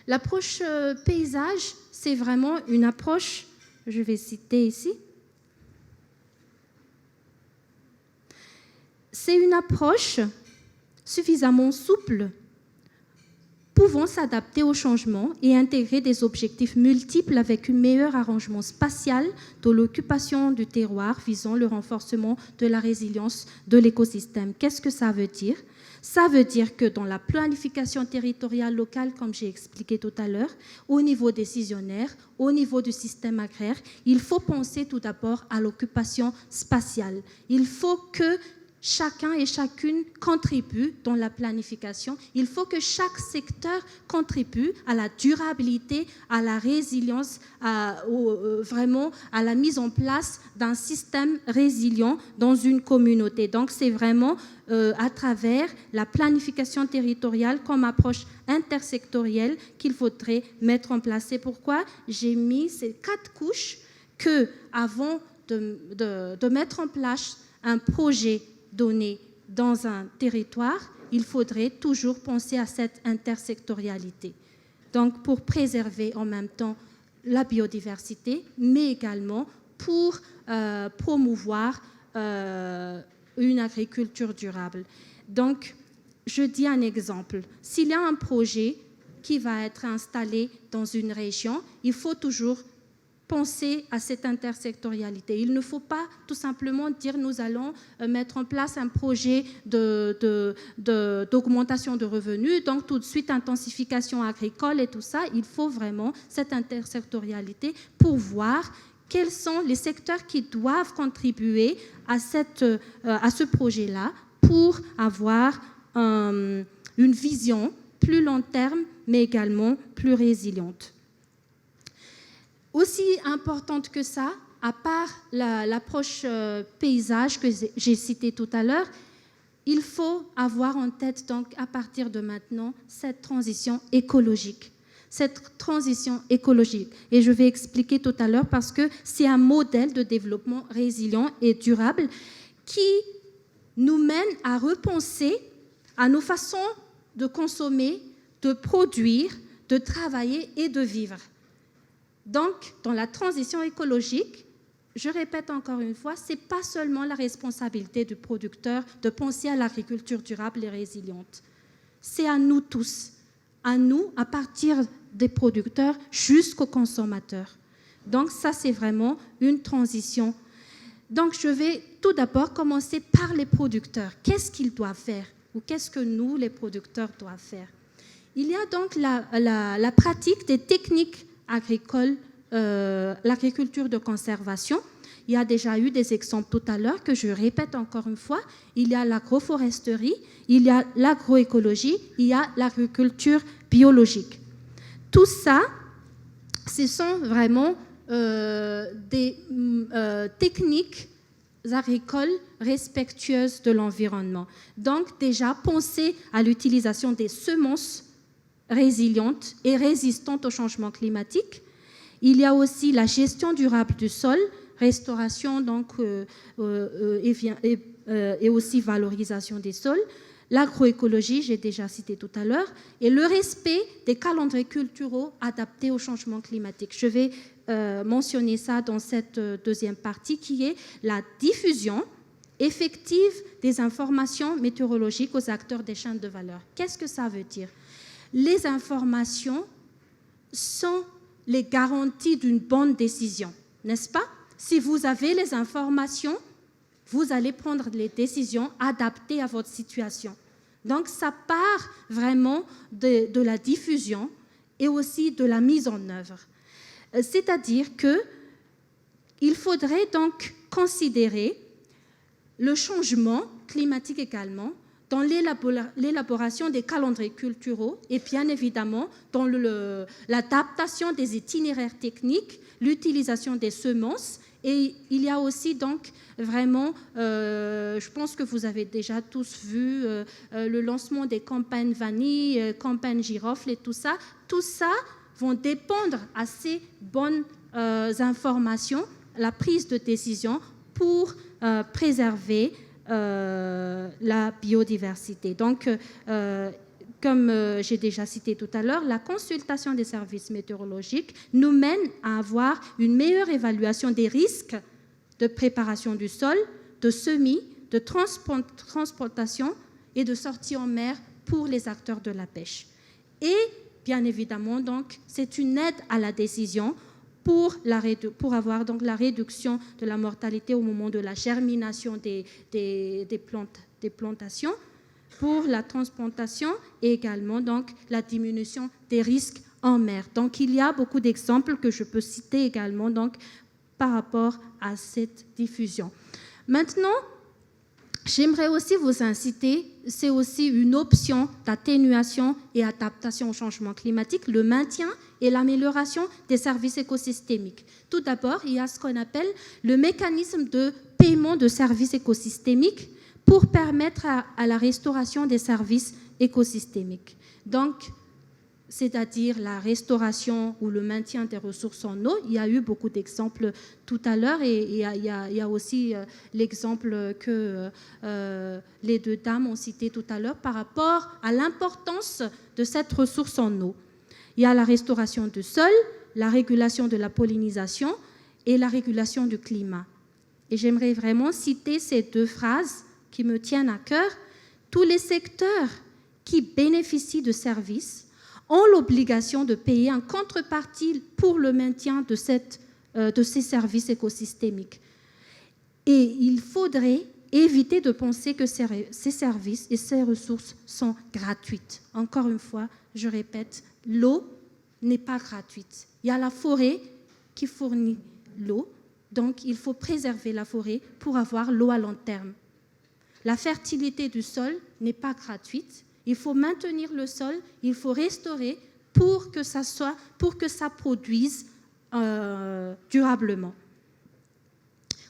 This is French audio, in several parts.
L'approche paysage, c'est vraiment une approche, je vais citer ici, c'est une approche suffisamment souple, pouvant s'adapter aux changements et intégrer des objectifs multiples avec un meilleur arrangement spatial de l'occupation du terroir visant le renforcement de la résilience de l'écosystème. Qu'est-ce que ça veut dire ? Ça veut dire que dans la planification territoriale locale, comme j'ai expliqué tout à l'heure, au niveau décisionnaire, au niveau du système agraire, il faut penser tout d'abord à l'occupation spatiale. Il faut que chacun et chacune contribue dans la planification. Il faut que chaque secteur contribue à la durabilité, à la résilience, vraiment à la mise en place d'un système résilient dans une communauté. Donc, c'est vraiment à travers la planification territoriale comme approche intersectorielle qu'il faudrait mettre en place. C'est pourquoi j'ai mis ces 4 couches que, avant de mettre en place un projet donné dans un territoire, il faudrait toujours penser à cette intersectorialité. Donc, pour préserver en même temps la biodiversité, mais également pour promouvoir une agriculture durable. Donc, je dis un exemple. S'il y a un projet qui va être installé dans une région, il faut toujours penser à cette intersectorialité. Il ne faut pas tout simplement dire nous allons mettre en place un projet d'augmentation de revenus, donc tout de suite intensification agricole et tout ça. Il faut vraiment cette intersectorialité pour voir quels sont les secteurs qui doivent contribuer à ce projet-là pour avoir une vision plus long terme, mais également plus résiliente. Aussi importante que ça, à part l'approche paysage que j'ai citée tout à l'heure, il faut avoir en tête, donc, à partir de maintenant, cette transition écologique. Cette transition écologique. Et je vais expliquer tout à l'heure parce que c'est un modèle de développement résilient et durable qui nous mène à repenser à nos façons de consommer, de produire, de travailler et de vivre. Donc, dans la transition écologique, je répète encore une fois, ce n'est pas seulement la responsabilité du producteur de penser à l'agriculture durable et résiliente. C'est à nous tous, à nous, à partir des producteurs jusqu'aux consommateurs. Donc, ça, c'est vraiment une transition. Donc, je vais tout d'abord commencer par les producteurs. Qu'est-ce qu'ils doivent faire ou qu'est-ce que nous, les producteurs, doivent faire? Il y a donc la pratique des techniques agricoles, l'agriculture de conservation. Il y a déjà eu des exemples tout à l'heure que je répète encore une fois. Il y a l'agroforesterie, il y a l'agroécologie, il y a l'agriculture biologique. Tout ça, ce sont vraiment des techniques agricoles respectueuses de l'environnement. Donc déjà, pensez à l'utilisation des semences résilientes et résistantes au changement climatique. Il y a aussi la gestion durable du sol, restauration donc, et aussi valorisation des sols, l'agroécologie, j'ai déjà cité tout à l'heure, et le respect des calendriers culturaux adaptés au changement climatique. Je vais mentionner ça dans cette deuxième partie qui est la diffusion effective des informations météorologiques aux acteurs des chaînes de valeur. Qu'est-ce que ça veut dire? Les informations sont les garanties d'une bonne décision, n'est-ce pas? Si vous avez les informations, vous allez prendre les décisions adaptées à votre situation. Donc, ça part vraiment de la diffusion et aussi de la mise en œuvre. C'est-à-dire qu'il faudrait donc considérer le changement climatique également dans l'élaboration des calendriers culturaux et bien évidemment dans l'adaptation des itinéraires techniques, l'utilisation des semences. Et il y a aussi donc vraiment, je pense que vous avez déjà tous vu le lancement des campagnes vanille, campagnes girofle et tout ça. Tout ça vont dépendre à ces bonnes informations, la prise de décision pour préserver la biodiversité. Donc, comme j'ai déjà cité tout à l'heure, la consultation des services météorologiques nous mène à avoir une meilleure évaluation des risques de préparation du sol, de semis, de transportation et de sortie en mer pour les acteurs de la pêche. Et bien évidemment, donc, c'est une aide à la décision pour avoir donc la réduction de la mortalité au moment de la germination des plantations, pour la transplantation et également donc la diminution des risques en mer. Donc il y a beaucoup d'exemples que je peux citer également donc par rapport à cette diffusion. Maintenant, j'aimerais aussi vous inciter, c'est aussi une option d'atténuation et adaptation au changement climatique, le maintien et l'amélioration des services écosystémiques. Tout d'abord, il y a ce qu'on appelle le mécanisme de paiement de services écosystémiques pour permettre à la restauration des services écosystémiques. Donc, c'est-à-dire la restauration ou le maintien des ressources en eau. Il y a eu beaucoup d'exemples tout à l'heure et il y a aussi l'exemple que les deux dames ont cité tout à l'heure par rapport à l'importance de cette ressource en eau. Il y a la restauration du sol, la régulation de la pollinisation et la régulation du climat. Et j'aimerais vraiment citer ces deux phrases qui me tiennent à cœur. Tous les secteurs qui bénéficient de services ont l'obligation de payer en contrepartie pour le maintien de ces services écosystémiques. Et il faudrait éviter de penser que ces services et ces ressources sont gratuites. Encore une fois, je répète, l'eau n'est pas gratuite. Il y a la forêt qui fournit l'eau, donc il faut préserver la forêt pour avoir l'eau à long terme. La fertilité du sol n'est pas gratuite. Il faut maintenir le sol, il faut restaurer pour que ça produise durablement.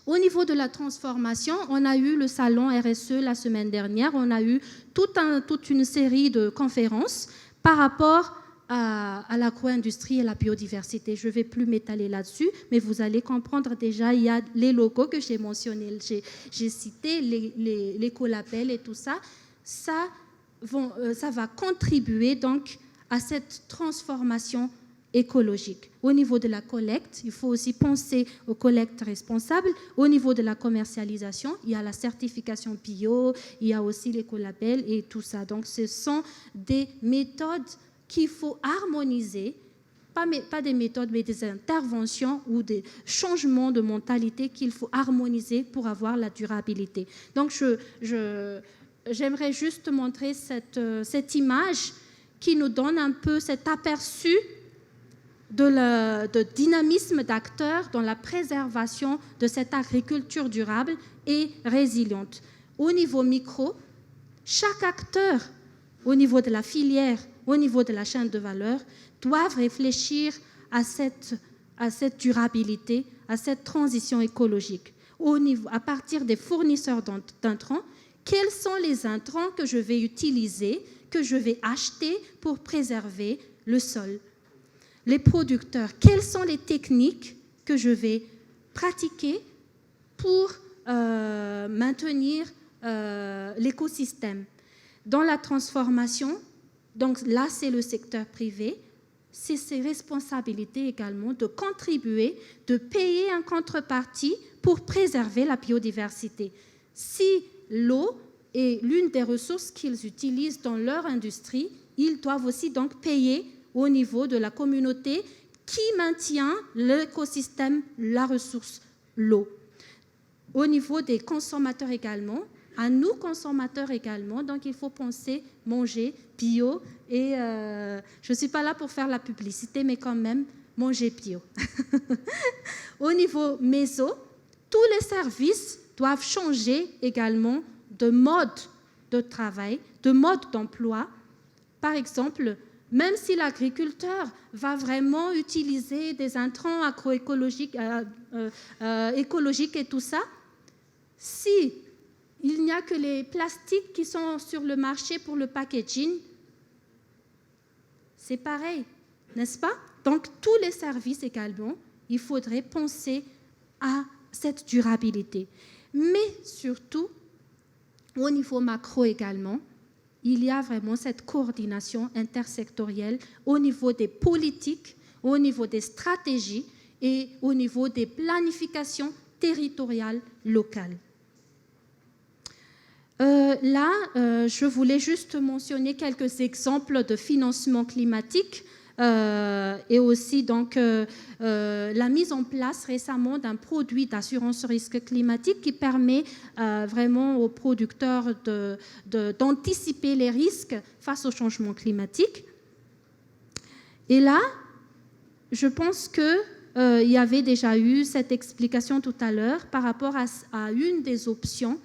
Au niveau de la transformation, on a eu le salon RSE la semaine dernière, on a eu toute une série de conférences par rapport à l'agro-industrie et la biodiversité. Je ne vais plus m'étaler là-dessus, mais vous allez comprendre déjà, il y a les logos que j'ai mentionnés, j'ai cité l'écolabel et tout ça. Ça va contribuer donc à cette transformation écologique. Au niveau de la collecte, il faut aussi penser aux collectes responsables. Au niveau de la commercialisation, il y a la certification bio, il y a aussi l'écolabel et tout ça. Donc ce sont des méthodes qu'il faut harmoniser, pas des méthodes, mais des interventions ou des changements de mentalité qu'il faut harmoniser pour avoir la durabilité. Donc j'aimerais juste montrer cette image qui nous donne un peu cet aperçu de dynamisme d'acteurs dans la préservation de cette agriculture durable et résiliente. Au niveau micro, chaque acteur, au niveau de la filière, au niveau de la chaîne de valeur, doivent réfléchir à cette durabilité, à cette transition écologique. À partir des fournisseurs d'intrants, quels sont les intrants que je vais utiliser, que je vais acheter pour préserver le sol? Les producteurs, quelles sont les techniques que je vais pratiquer pour maintenir l'écosystème? Dans la transformation, donc là c'est le secteur privé, c'est ses responsabilités également de contribuer, de payer en contrepartie pour préserver la biodiversité. Si l'eau est l'une des ressources qu'ils utilisent dans leur industrie, ils doivent aussi donc payer au niveau de la communauté qui maintient l'écosystème, la ressource, l'eau. Au niveau des consommateurs également, à nous consommateurs également, donc il faut penser manger bio et je ne suis pas là pour faire la publicité, mais quand même manger bio. Au niveau méso, tous les services doivent changer également de mode de travail, de mode d'emploi. Par exemple, même si l'agriculteur va vraiment utiliser des intrants agroécologiques écologiques et tout ça, si il n'y a que les plastiques qui sont sur le marché pour le packaging, c'est pareil, n'est-ce pas? Donc, tous les services également, il faudrait penser à cette durabilité. Mais surtout, au niveau macro également, il y a vraiment cette coordination intersectorielle au niveau des politiques, au niveau des stratégies et au niveau des planifications territoriales locales. Je voulais juste mentionner quelques exemples de financement climatique et aussi donc la mise en place récemment d'un produit d'assurance risque climatique qui permet vraiment aux producteurs d'anticiper les risques face au changement climatique. Et là, je pense qu'il y avait déjà eu cette explication tout à l'heure par rapport à une des options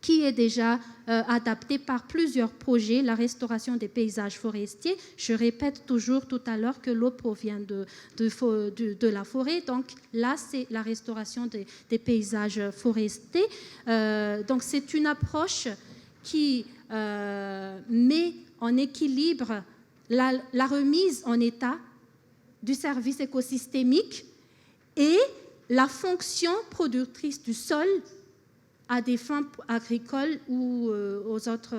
qui est déjà adaptée par plusieurs projets, la restauration des paysages forestiers. Je répète toujours tout à l'heure que l'eau provient de la forêt, donc là, c'est la restauration des paysages forestiers. Donc, c'est une approche qui met en équilibre la remise en état du service écosystémique et la fonction productrice du sol à des fins agricoles ou aux autres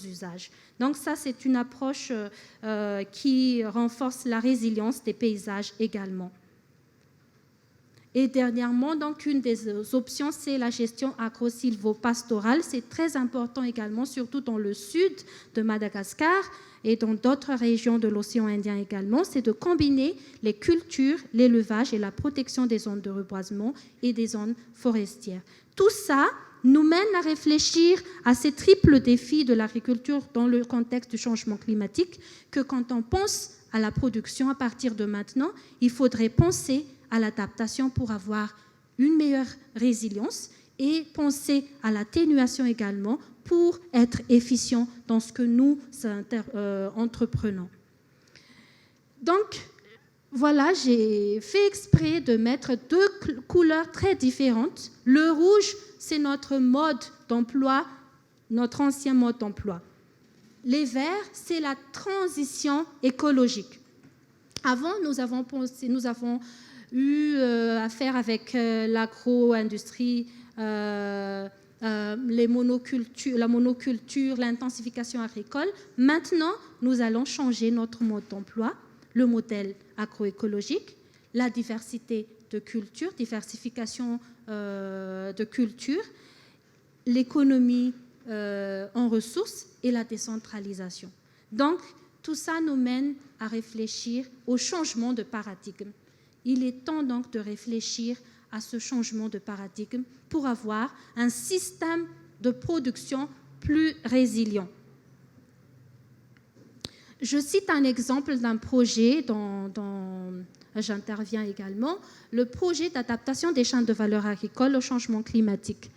usages. Donc ça, c'est une approche qui renforce la résilience des paysages également. Et dernièrement, donc, une des options, c'est la gestion agro-silvopastorale. C'est très important également, surtout dans le sud de Madagascar et dans d'autres régions de l'océan Indien également, c'est de combiner les cultures, l'élevage et la protection des zones de reboisement et des zones forestières. Tout ça nous mène à réfléchir à ces triples défis de l'agriculture dans le contexte du changement climatique, que quand on pense à la production à partir de maintenant, il faudrait penser à l'adaptation pour avoir une meilleure résilience et penser à l'atténuation également pour être efficient dans ce que nous entreprenons. Donc, voilà, j'ai fait exprès de mettre deux couleurs très différentes. Le rouge, c'est notre mode d'emploi, notre ancien mode d'emploi. Les verts, c'est la transition écologique. Avant, nous avons eu affaire avec l'agro-industrie, la monoculture, l'intensification agricole. Maintenant, nous allons changer notre mode d'emploi, le modèle agroécologique, la diversité de cultures, diversification de cultures, l'économie en ressources et la décentralisation. Donc, tout ça nous mène à réfléchir au changement de paradigme. Il est temps donc de réfléchir à ce changement de paradigme pour avoir un système de production plus résilient. Je cite un exemple d'un projet dont j'interviens également, le projet d'adaptation des chaînes de valeur agricole au changement climatique.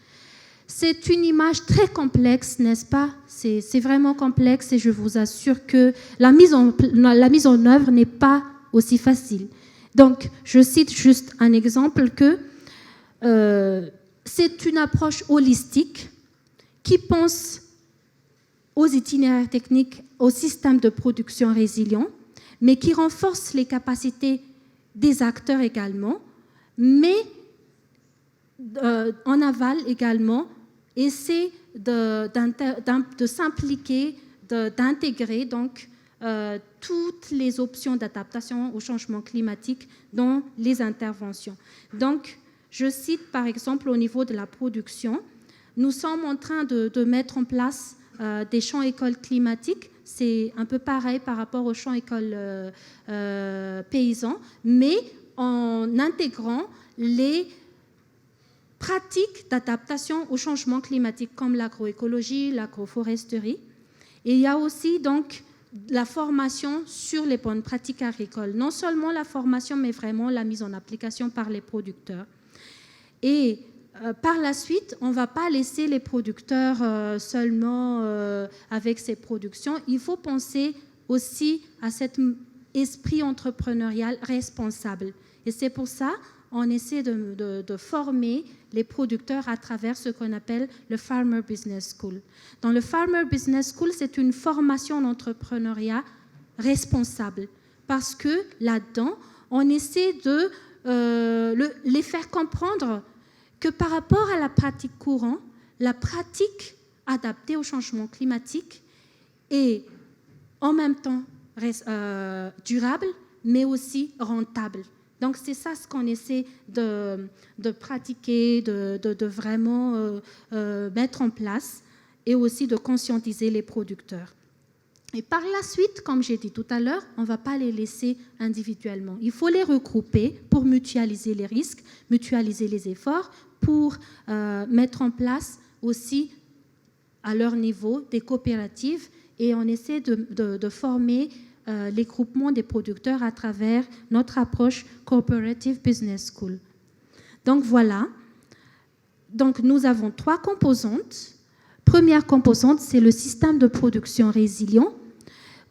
C'est une image très complexe, n'est-ce pas? C'est vraiment complexe et je vous assure que la mise en œuvre n'est pas aussi facile. Donc, je cite juste un exemple que c'est une approche holistique qui pense aux itinéraires techniques, au système de production résilient, mais qui renforce les capacités des acteurs également, mais en aval également, essaie de s'impliquer, d'intégrer donc toutes les options d'adaptation au changement climatique dans les interventions. Donc, je cite par exemple au niveau de la production, nous sommes en train de mettre en place des champs écoles climatiques. C'est un peu pareil par rapport aux champs écoles paysans, mais en intégrant les pratiques d'adaptation au changement climatique comme l'agroécologie, l'agroforesterie. Et il y a aussi donc la formation sur les bonnes pratiques agricoles. Non seulement la formation, mais vraiment la mise en application par les producteurs. Et par la suite, on ne va pas laisser les producteurs seulement avec ces productions. Il faut penser aussi à cet esprit entrepreneurial responsable. Et c'est pour ça qu'on essaie de former les producteurs à travers ce qu'on appelle le Farmer Business School. Dans le Farmer Business School, c'est une formation en entrepreneuriat responsable parce que là-dedans, on essaie de les faire comprendre que par rapport à la pratique courante, la pratique adapté au changement climatique et en même temps durable, mais aussi rentable. Donc, c'est ça ce qu'on essaie de pratiquer, de vraiment mettre en place et aussi de conscientiser les producteurs. Et par la suite, comme j'ai dit tout à l'heure, on ne va pas les laisser individuellement. Il faut les regrouper pour mutualiser les risques, mutualiser les efforts, pour mettre en place aussi à leur niveau des coopératives et on essaie de former les groupements des producteurs à travers notre approche Cooperative Business School. Donc voilà, donc, nous avons 3 composantes. Première composante, c'est le système de production résilient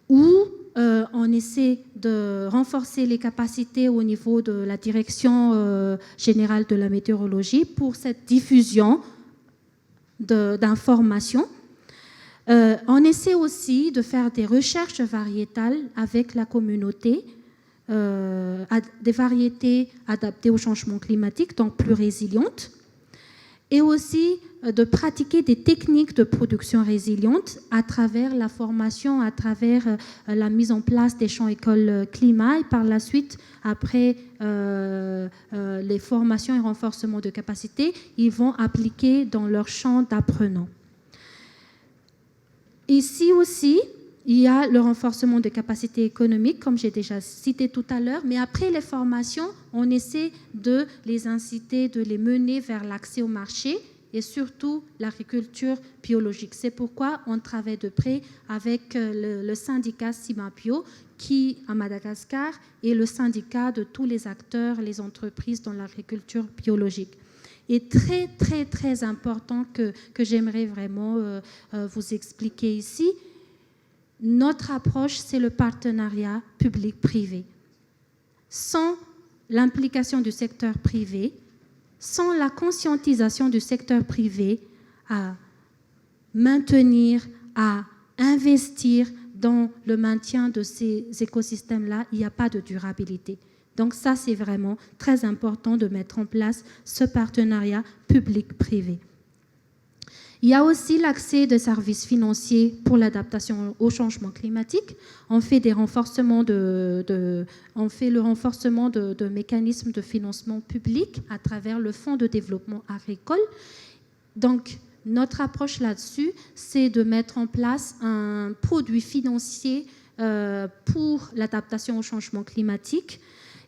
où on essaie de renforcer les capacités au niveau de la direction générale de la météorologie pour cette diffusion d'informations. On essaie aussi de faire des recherches variétales avec la communauté, des variétés adaptées au changement climatique, donc plus résilientes, et aussi de pratiquer des techniques de production résiliente à travers la formation, à travers la mise en place des champs écoles climat et par la suite, après les formations et renforcements de capacité, ils vont appliquer dans leur champ d'apprenants. Ici aussi, il y a le renforcement de capacités économiques, comme j'ai déjà cité tout à l'heure, mais après les formations, on essaie de les inciter, de les mener vers l'accès au marché et surtout l'agriculture biologique. C'est pourquoi on travaille de près avec le syndicat Cimapio, qui, à Madagascar, est le syndicat de tous les acteurs, les entreprises dans l'agriculture biologique. Et très, très, très important que j'aimerais vraiment vous expliquer ici, notre approche, c'est le partenariat public-privé. Sans l'implication du secteur privé, sans la conscientisation du secteur privé à maintenir, à investir dans le maintien de ces écosystèmes-là, il n'y a pas de durabilité. Donc ça, c'est vraiment très important de mettre en place ce partenariat public-privé. Il y a aussi l'accès des services financiers pour l'adaptation au changement climatique. On fait le renforcement de mécanismes de financement public à travers le Fonds de développement agricole. Donc, notre approche là-dessus, c'est de mettre en place un produit financier pour l'adaptation au changement climatique.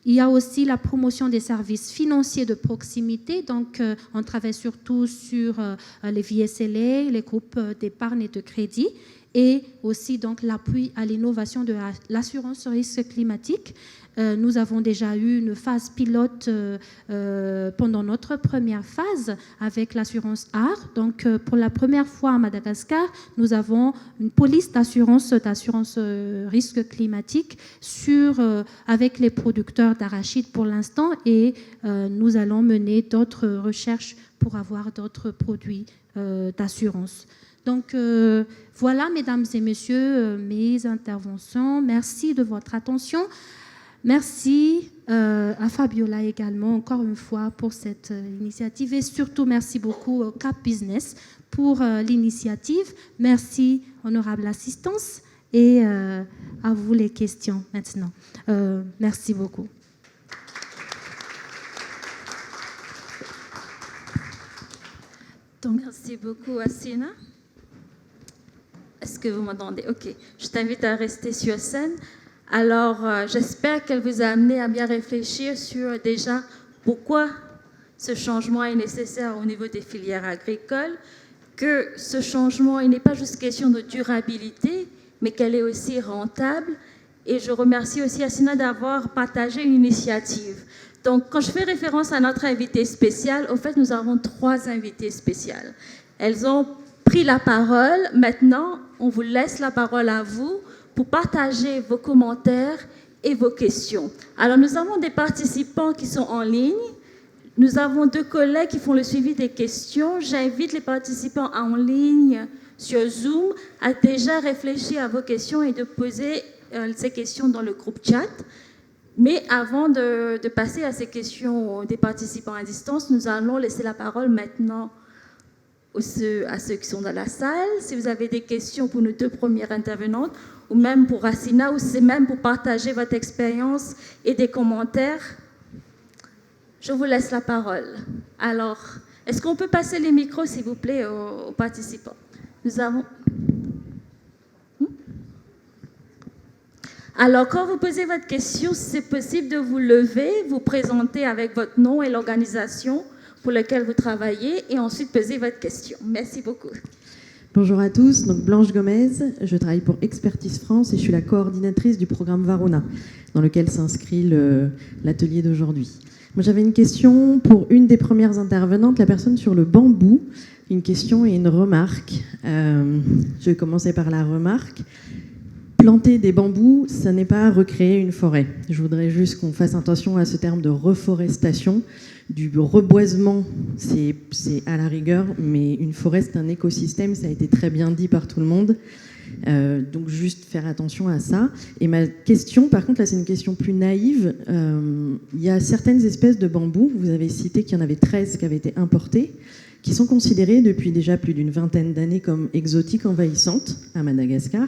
Il y a aussi la promotion des services financiers de proximité. Donc, on travaille surtout sur les VSLA, les groupes d'épargne et de crédit, et aussi donc l'appui à l'innovation de l'assurance risque climatique. Nous avons déjà eu une phase pilote pendant notre première phase avec l'assurance AR. Donc, pour la première fois à Madagascar, nous avons une police d'assurance risque climatique avec les producteurs d'arachides pour l'instant et nous allons mener d'autres recherches pour avoir d'autres produits d'assurance. Donc, voilà, mesdames et messieurs, mes interventions. Merci de votre attention. Merci à Fabiola également, encore une fois, pour cette initiative. Et surtout, merci beaucoup au Cap Business pour l'initiative. Merci, honorable assistance. Et à vous les questions maintenant. Merci beaucoup. Donc, merci beaucoup, Assina. Est-ce que vous m'entendez? OK. Je t'invite à rester sur scène. Alors, j'espère qu'elle vous a amené à bien réfléchir sur déjà pourquoi ce changement est nécessaire au niveau des filières agricoles, que ce changement, il n'est pas juste question de durabilité, mais qu'elle est aussi rentable. Et je remercie aussi Assina d'avoir partagé une initiative. Donc, quand je fais référence à notre invitée spéciale, au fait, nous avons 3 invités spéciales. Elles ont pris la parole. Maintenant, on vous laisse la parole à vous pour partager vos commentaires et vos questions. Alors, nous avons des participants qui sont en ligne. Nous avons 2 collègues qui font le suivi des questions. J'invite les participants en ligne sur Zoom à déjà réfléchir à vos questions et de poser ces questions dans le groupe chat. Mais avant de passer à ces questions des participants à distance, nous allons laisser la parole maintenant à ceux qui sont dans la salle. Si vous avez des questions pour nos deux premières intervenantes, ou même pour Racina, ou c'est même pour partager votre expérience et des commentaires, je vous laisse la parole. Alors, est-ce qu'on peut passer les micros, s'il vous plaît, aux participants? Nous avons... Alors, quand vous posez votre question, c'est possible de vous lever, vous présenter avec votre nom et l'organisation pour laquelle vous travaillez, et ensuite poser votre question. Merci beaucoup. Bonjour à tous, donc Blanche Gomez, je travaille pour Expertise France et je suis la coordinatrice du programme Varuna, dans lequel s'inscrit l'atelier d'aujourd'hui. Moi, j'avais une question pour une des premières intervenantes, la personne sur le bambou. Une question et une remarque. Je vais commencer par la remarque. Planter des bambous, ça n'est pas recréer une forêt. Je voudrais juste qu'on fasse attention à ce terme de reforestation. Du reboisement, c'est à la rigueur, mais une forêt, c'est un écosystème, ça a été très bien dit par tout le monde. Donc juste faire attention à ça. Et ma question, par contre, là c'est une question plus naïve. Il y a certaines espèces de bambous, vous avez cité qu'il y en avait 13 qui avaient été importées, qui sont considérées depuis déjà plus d'une vingtaine d'années comme exotiques envahissantes à Madagascar.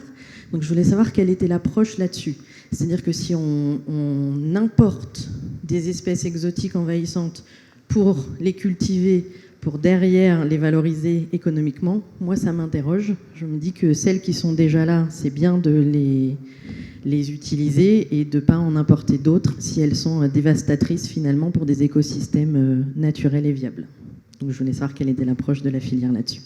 Donc je voulais savoir quelle était l'approche là-dessus. C'est-à-dire que si on importe des espèces exotiques envahissantes pour les cultiver, pour derrière les valoriser économiquement, moi ça m'interroge. Je me dis que celles qui sont déjà là, c'est bien de les utiliser et de ne pas en importer d'autres si elles sont dévastatrices finalement pour des écosystèmes naturels et viables. Donc je voulais savoir quelle était l'approche de la filière là-dessus.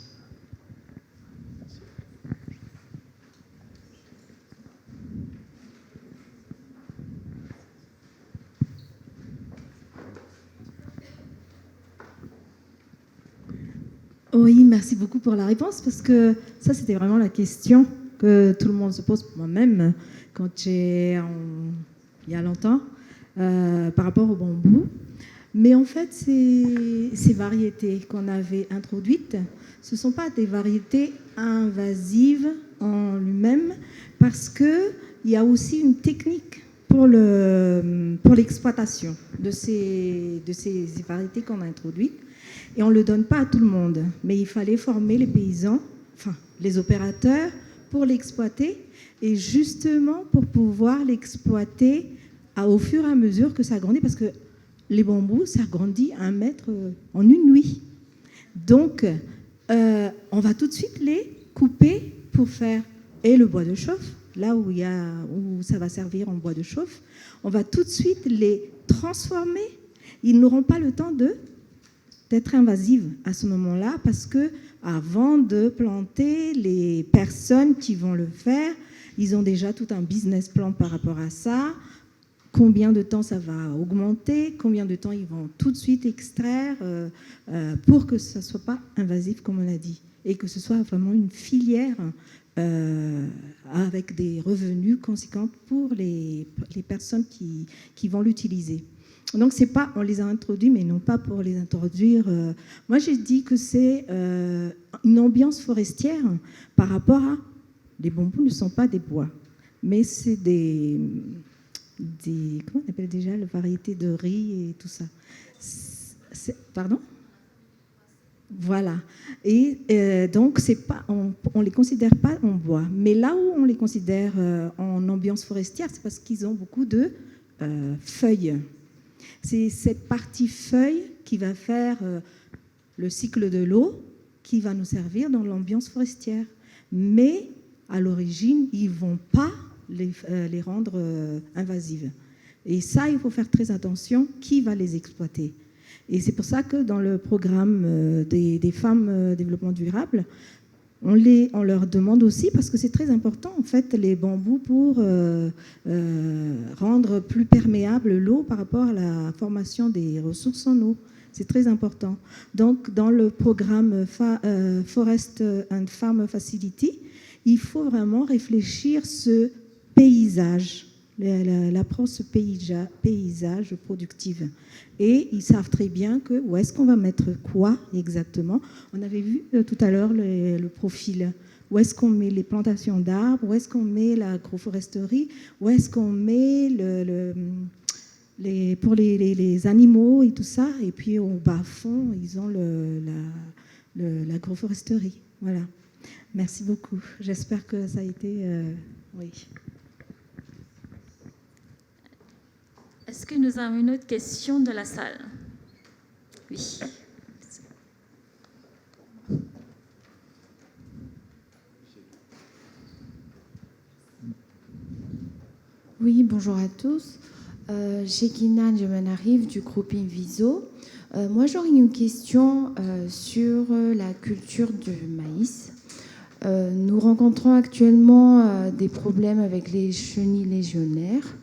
Oui, merci beaucoup pour la réponse, parce que ça, c'était vraiment la question que tout le monde se pose, moi-même, quand il y a longtemps, par rapport au bambou. Mais en fait, ces variétés qu'on avait introduites, ce ne sont pas des variétés invasives en lui-même, parce qu'il y a aussi une technique pour l'exploitation de ces variétés qu'on a introduites. Et on ne le donne pas à tout le monde, mais il fallait former les paysans, enfin les opérateurs, pour l'exploiter, et justement pour pouvoir l'exploiter au fur et à mesure que ça grandit, parce que les bambous, ça grandit 1 mètre en une nuit. Donc, on va tout de suite les couper pour faire le bois de chauffe, là où ça va servir en bois de chauffe. On va tout de suite les transformer. Ils n'auront pas le temps d'être invasives à ce moment-là, parce que avant de planter, les personnes qui vont le faire, ils ont déjà tout un business plan par rapport à ça. Combien de temps ça va augmenter, combien de temps ils vont tout de suite extraire pour que ça ne soit pas invasif, comme on l'a dit, et que ce soit vraiment une filière avec des revenus conséquents pour les personnes qui vont l'utiliser. Donc, c'est pas, on les a introduits, mais non pas pour les introduire. Moi, j'ai dit que c'est une ambiance forestière par rapport à... Les bambous ne sont pas des bois, mais c'est des comment on appelle déjà, la variété de riz et tout ça. Pardon ? Voilà. Et donc, c'est pas, on les considère pas en bois. Mais là où on les considère en ambiance forestière, c'est parce qu'ils ont beaucoup de feuilles. C'est cette partie feuille qui va faire le cycle de l'eau, qui va nous servir dans l'ambiance forestière. Mais à l'origine, ils ne vont pas les rendre invasives. Et ça, il faut faire très attention, qui va les exploiter. Et c'est pour ça que dans le programme des femmes développement durable, on leur demande aussi, parce que c'est très important, en fait, les bambous pour rendre plus perméable l'eau par rapport à la formation des ressources en eau. C'est très important. Donc, dans le programme Forest and Farm Facility, il faut vraiment réfléchir ce paysage, l'approche paysage productive. Et ils savent très bien où est-ce qu'on va mettre quoi exactement. On avait vu tout à l'heure le profil. Où est-ce qu'on met les plantations d'arbres, où est-ce qu'on met l'agroforesterie, où est-ce qu'on met pour les animaux et tout ça. Et puis au bas fond, ils ont l'agroforesterie. Voilà. Merci beaucoup. J'espère que ça a été... oui. Est-ce que nous avons une autre question de la salle? Oui. Oui, bonjour à tous. Shekina Djemanarif du groupe Inviso. Moi, j'aurais une question sur la culture du maïs. Nous rencontrons actuellement des problèmes avec les chenilles légionnaires.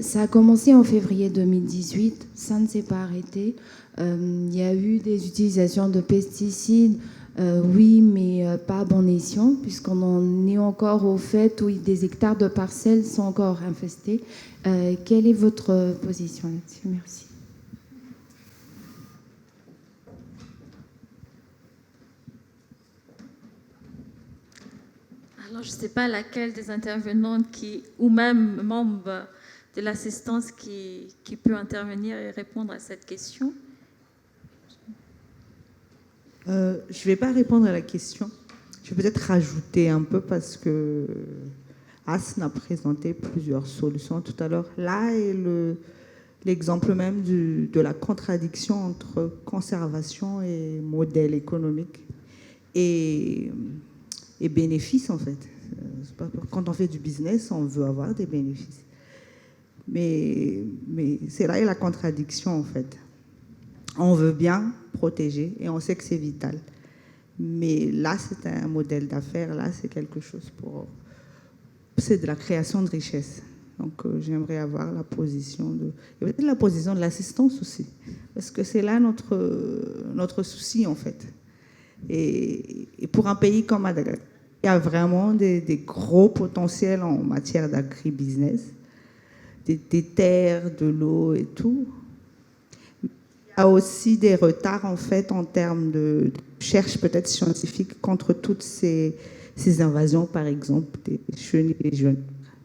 Ça a commencé en février 2018, ça ne s'est pas arrêté. Il y a eu des utilisations de pesticides, oui, mais pas à bon escient, puisqu'on en est encore au fait où des hectares de parcelles sont encore infestés. Quelle est votre position là-dessus? Merci. Alors, je ne sais pas laquelle des intervenantes ou même membre de l'assistance qui peut intervenir et répondre à cette question. Je ne vais pas répondre à la question. Je vais peut-être rajouter un peu parce que Asne a présenté plusieurs solutions tout à l'heure. Là est l'exemple même de la contradiction entre conservation et modèle économique et bénéfices en fait. Quand on fait du business, on veut avoir des bénéfices. Mais c'est là est la contradiction en fait. On veut bien protéger et on sait que c'est vital. Mais là, c'est un modèle d'affaires, là, c'est quelque chose c'est de la création de richesse. Donc, j'aimerais avoir la position et peut-être la position de l'assistance aussi. Parce que c'est là notre souci, en fait. Et pour un pays comme Madagascar, il y a vraiment des gros potentiels en matière d'agribusiness, des terres, de l'eau et tout. Il y a aussi des retards en fait en termes de recherche peut-être scientifique contre toutes ces invasions, par exemple des chenilles légionnaires.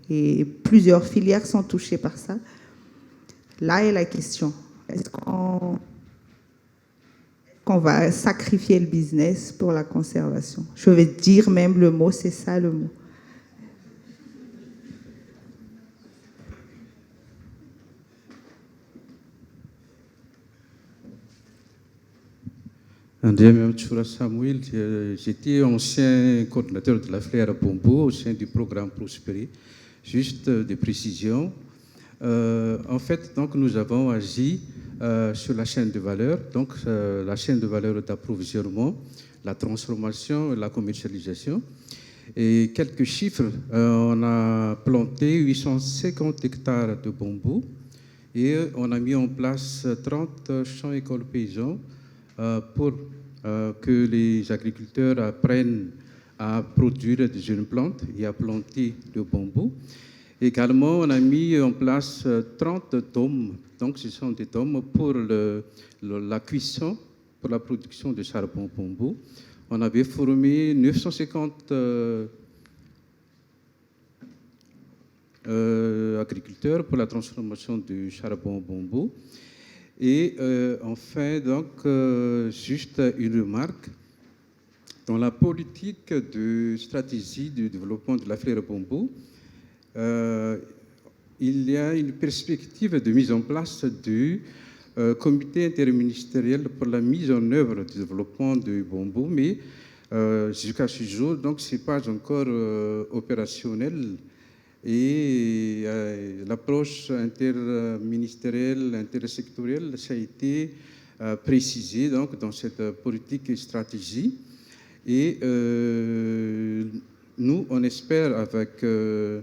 Et plusieurs filières sont touchées par ça. Là est la question. Est-ce qu'on va sacrifier le business pour la conservation? Je vais dire même le mot, c'est ça le mot. André Mchoura Samuel, j'étais ancien coordinateur de la filière Bombo au sein du programme Prospérer. Juste des précisions. En fait, donc, nous avons agi sur la chaîne de valeur, donc la chaîne de valeur d'approvisionnement, la transformation et la commercialisation. Et quelques chiffres, on a planté 850 hectares de bambou et on a mis en place 30 champs écoles paysans pour que les agriculteurs apprennent à produire des jeunes plantes et à planter le bambou. Également, on a mis en place 30 dômes. Donc, ce sont des dômes pour la cuisson, pour la production de charbon bambou. On avait formé 950 agriculteurs pour la transformation du charbon bambou. Et enfin, donc, juste une remarque. Dans la politique de stratégie du développement de la filière bambou, il y a une perspective de mise en place du comité interministériel pour la mise en œuvre du développement du bambou, mais jusqu'à ce jour, donc, ce n'est pas encore opérationnel. Et l'approche interministérielle, intersectorielle, ça a été précisé donc, dans cette politique et stratégie. Et nous, on espère, avec ce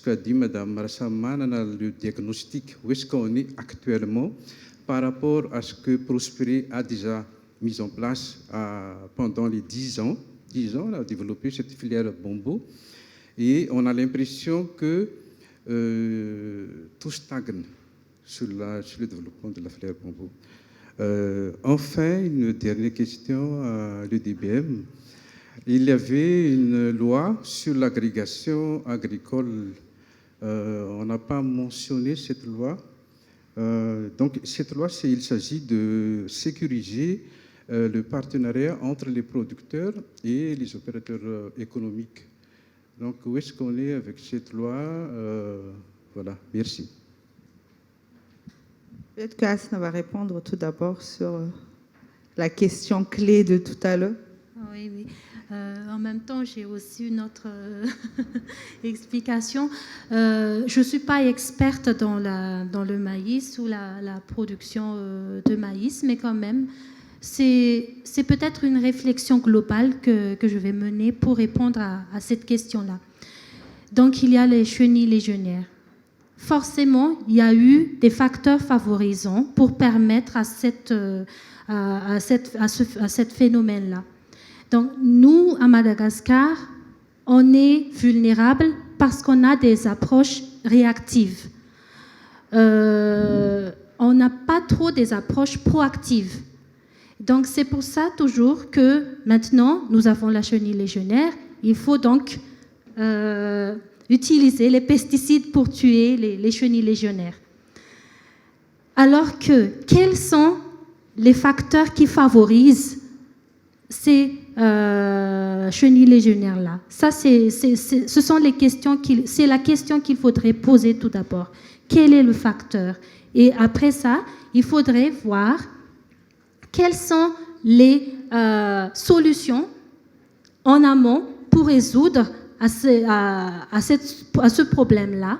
qu'a dit Mme Rassaman, le diagnostic, où est-ce qu'on est actuellement par rapport à ce que Prospérer a déjà mis en place pendant les 10 ans. 10 ans, on a développé cette filière bambou. Et on a l'impression que tout stagne sur le développement de la filière bambou. Enfin, une dernière question à l'EDBM. Il y avait une loi sur l'agrégation agricole. On n'a pas mentionné cette loi. Donc, cette loi, il s'agit de sécuriser le partenariat entre les producteurs et les opérateurs économiques. Donc, où est-ce qu'on est avec cette loi? Voilà, merci. Peut-être qu'Asna va répondre tout d'abord sur la question clé de tout à l'heure. Oui, oui. En même temps, j'ai aussi une autre explication. Je ne suis pas experte dans le maïs ou la production de maïs, mais quand même, c'est peut-être une réflexion globale que je vais mener pour répondre à cette question-là. Donc, il y a les chenilles légionnaires. Forcément, il y a eu des facteurs favorisants pour permettre à ce phénomène-là. Donc, nous, à Madagascar, on est vulnérable parce qu'on a des approches réactives. On n'a pas trop des approches proactives. Donc, c'est pour ça toujours que maintenant, nous avons la chenille légionnaire. Il faut donc utiliser les pesticides pour tuer les chenilles légionnaires. Alors que, quels sont les facteurs qui favorisent ces chenilles légionnaires-là? Ça, ce sont les questions c'est la question qu'il faudrait poser tout d'abord. Quel est le facteur? Et après ça, il faudrait voir quelles sont les solutions en amont pour résoudre à ce problème-là,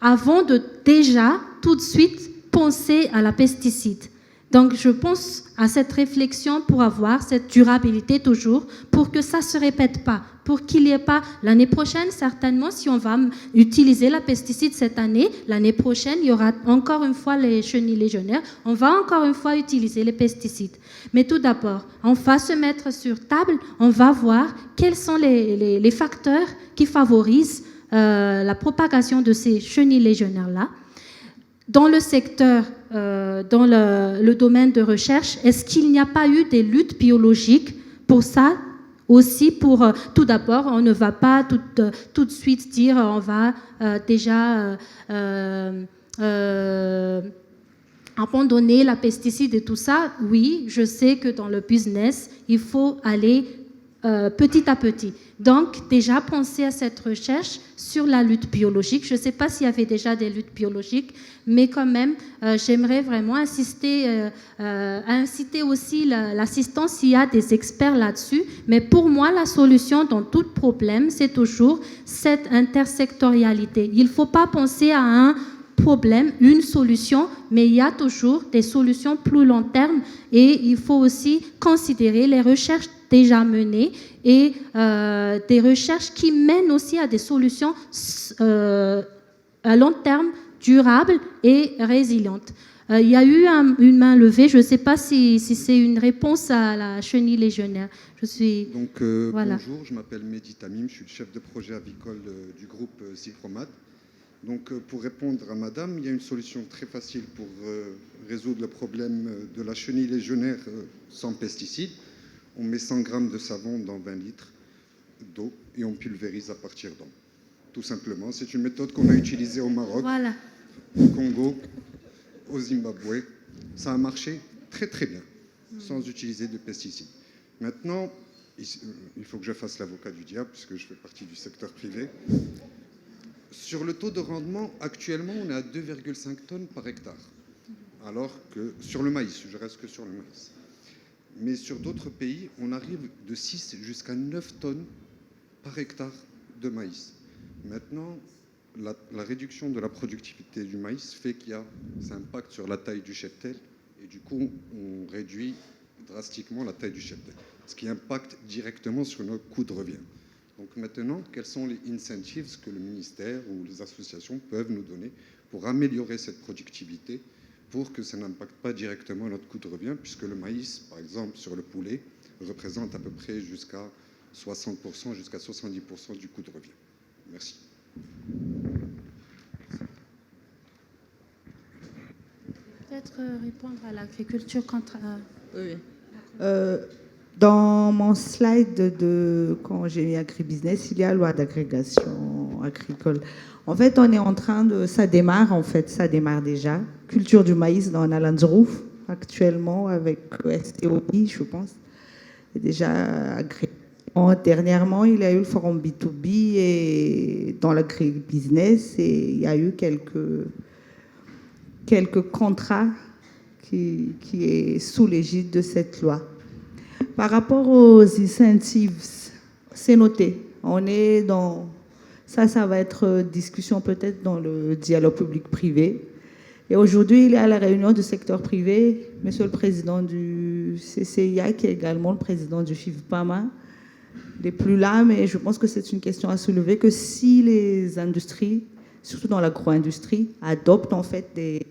avant de déjà tout de suite penser à la pesticide. Donc, je pense à cette réflexion pour avoir cette durabilité toujours, pour que ça ne se répète pas, pour qu'il n'y ait pas l'année prochaine, certainement, si on va utiliser la pesticide cette année, l'année prochaine, il y aura encore une fois les chenilles légionnaires, on va encore une fois utiliser les pesticides. Mais tout d'abord, on va se mettre sur table, on va voir quels sont les facteurs qui favorisent la propagation de ces chenilles légionnaires-là. Dans le secteur, dans le domaine de recherche, est-ce qu'il n'y a pas eu des luttes biologiques pour ça aussi? Tout d'abord, on ne va pas tout de suite dire on va déjà abandonner la pesticide et tout ça. Oui, je sais que dans le business, il faut aller petit à petit. Donc, déjà penser à cette recherche sur la lutte biologique. Je ne sais pas s'il y avait déjà des luttes biologiques, mais quand même, j'aimerais vraiment inciter aussi l'assistance s'il y a des experts là-dessus. Mais pour moi, la solution dans tout problème, c'est toujours cette intersectorialité. Il ne faut pas penser à un problème, une solution, mais il y a toujours des solutions plus long terme et il faut aussi considérer les recherches déjà menées et des recherches qui mènent aussi à des solutions à long terme, durables et résilientes. Il y a eu une main levée, je ne sais pas si c'est une réponse à la chenille légionnaire. Donc, voilà. Bonjour, je m'appelle Mehdi Tamim, je suis le chef de projet avicole du groupe Cypromat. Donc, pour répondre à madame, il y a une solution très facile pour résoudre le problème de la chenille légionnaire sans pesticides. On met 100 grammes de savon dans 20 litres d'eau et on pulvérise à partir d'eau. Tout simplement, c'est une méthode qu'on a utilisée au Maroc, voilà, au Congo, au Zimbabwe. Ça a marché très très bien, sans utiliser de pesticides. Maintenant, il faut que je fasse l'avocat du diable, puisque je fais partie du secteur privé. Sur le taux de rendement, actuellement, on est à 2,5 tonnes par hectare. Alors que sur le maïs, je reste que sur le maïs. Mais sur d'autres pays, on arrive de 6 jusqu'à 9 tonnes par hectare de maïs. Maintenant, la réduction de la productivité du maïs fait qu'il y a cet impact sur la taille du cheptel. Et du coup, on réduit drastiquement la taille du cheptel, ce qui impacte directement sur nos coûts de revient. Donc maintenant, quels sont les incentives que le ministère ou les associations peuvent nous donner pour améliorer cette productivité, pour que ça n'impacte pas directement notre coût de revient, puisque le maïs, par exemple, sur le poulet, représente à peu près jusqu'à 60%, jusqu'à 70% du coût de revient. Merci. peut-être répondre à l'agriculture contre... Oui. Dans mon slide quand j'ai mis agribusiness, il y a loi d'agrégation agricole. En fait, on est en train de... Ça démarre déjà. Culture du maïs dans Nalanzrouf. actuellement avec STOI, je pense, est déjà agréé. Dernièrement, il y a eu le forum B2B et dans l'agribusiness et il y a eu quelques contrats qui est sous l'égide de cette loi. Par rapport aux incentives, c'est noté. On est dans... Ça va être discussion peut-être dans le dialogue public-privé. Et aujourd'hui, il y a la réunion du secteur privé. Monsieur le président du CCIA, qui est également le président du FIVPAMA, n'est plus là, mais je pense que c'est une question à soulever, que si les industries, surtout dans l'agro-industrie, adoptent en fait des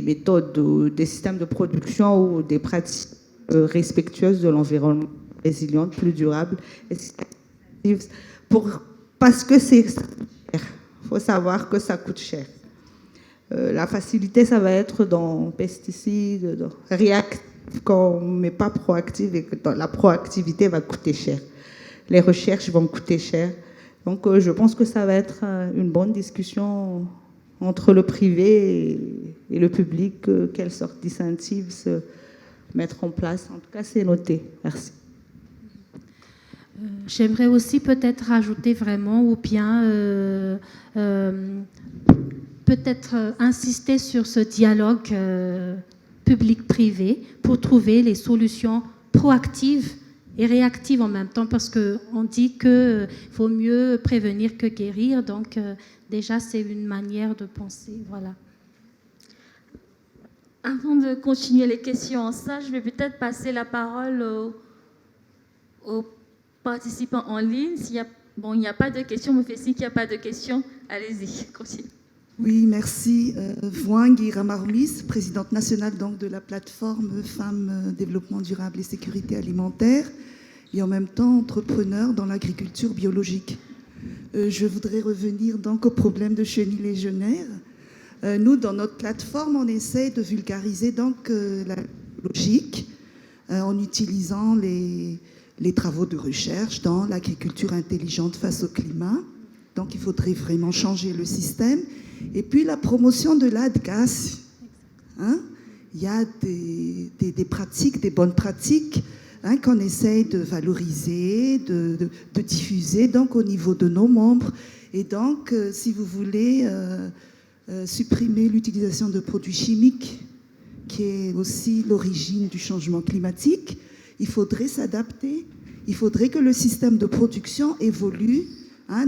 méthodes, des systèmes de production ou des pratiques respectueuses de l'environnement, résilientes, plus durables, parce que c'est cher. Il faut savoir que ça coûte cher. La facilité, ça va être dans pesticides, dans réactifs, quand on ne met pas proactif et que la proactivité va coûter cher. Les recherches vont coûter cher. Donc, je pense que ça va être une bonne discussion entre le privé et le public, quelle sorte d'incentives se mettre en place. En tout cas, c'est noté. Merci. J'aimerais aussi peut-être rajouter vraiment, ou bien peut-être insister sur ce dialogue public-privé pour trouver les solutions proactives et réactives en même temps, parce qu'on dit qu'il vaut mieux prévenir que guérir. Donc déjà, c'est une manière de penser. Voilà. Avant de continuer les questions en salle, je vais peut-être passer la parole aux participants en ligne. Il n'y a pas de questions, me fait signe qu'il n'y a pas de questions. Allez-y, continue. Oui, merci. Voing Ramarmis, présidente nationale donc, de la plateforme Femmes Développement Durable et Sécurité Alimentaire, et en même temps entrepreneur dans l'agriculture biologique. Je voudrais revenir donc au problème de chenilles légionnaires. Nous, dans notre plateforme, on essaie de vulgariser donc la logique en utilisant les travaux de recherche dans l'agriculture intelligente face au climat. Donc, il faudrait vraiment changer le système. Et puis, la promotion de l'ADGAS. Il y a des pratiques, des bonnes pratiques qu'on essaye de valoriser, de diffuser donc, au niveau de nos membres. Et donc, si vous voulez supprimer l'utilisation de produits chimiques, qui est aussi l'origine du changement climatique, il faudrait s'adapter. Il faudrait que le système de production évolue